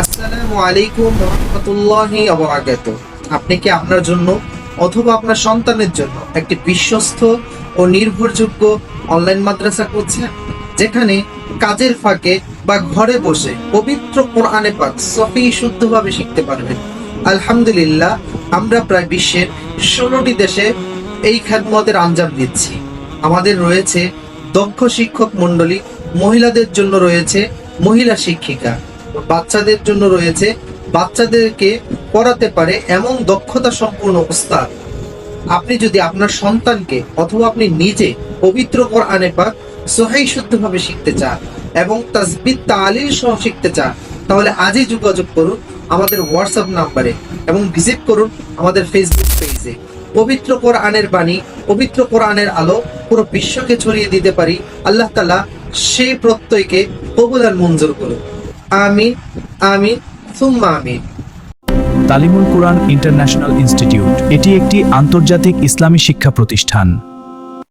আসসালামু আলাইকুম রহমতুল্লাহি ওয়া বারাকাতুহু। আপনি কি আপনার জন্য অথবা আপনার সন্তানের জন্য একটি বিশ্বস্ত ও নির্ভরযোগ্য অনলাইন মাদ্রাসা করছেন, যেখানে কাজের ফাঁকে বা ঘরে বসে পবিত্র কোরআনে পাক সহিহ শুদ্ধভাবে শিখতে পারবেন? আলহামদুলিল্লাহ, আমরা প্রায় বিশ্বের 16টি দেশে এই খেদমতের আঞ্জাম দিচ্ছি। আমাদের রয়েছে দক্ষ শিক্ষক মণ্ডলী, মহিলাদের জন্য রয়েছে মহিলা শিক্ষিকা, বাচ্চাদের জন্য রয়েছে বাচ্চাদেরকে পড়াতে পারে এমন দক্ষতা সম্পূর্ণ উস্তাদ। আপনি যদি আপনার সন্তানকে অথবা আপনি নিজে পবিত্র কোরআনে পাক সহিহ শুদ্ধভাবে শিখতে চান এবং তাসবিহ তালিল সহ শিখতে চান, তাহলে আজই যোগাযোগ করুন আমাদের হোয়াটসঅ্যাপ নাম্বারে এবং ভিজিট করুন আমাদের ফেসবুক পেজে। পবিত্র কোরআনের বাণী, পবিত্র কোরআনের আলো পুরো বিশ্বকে ছড়িয়ে দিতে পারি। আল্লাহ তাআলা সেই প্রত্যয়কে কবুল আর মঞ্জুর করুন। আমিন, আমিন, সুম্মা আমিন। তালিমুল কুরআন ইন্টারন্যাশনাল ইনস্টিটিউট এটি একটি আন্তর্জাতিক ইসলামী শিক্ষা প্রতিষ্ঠান।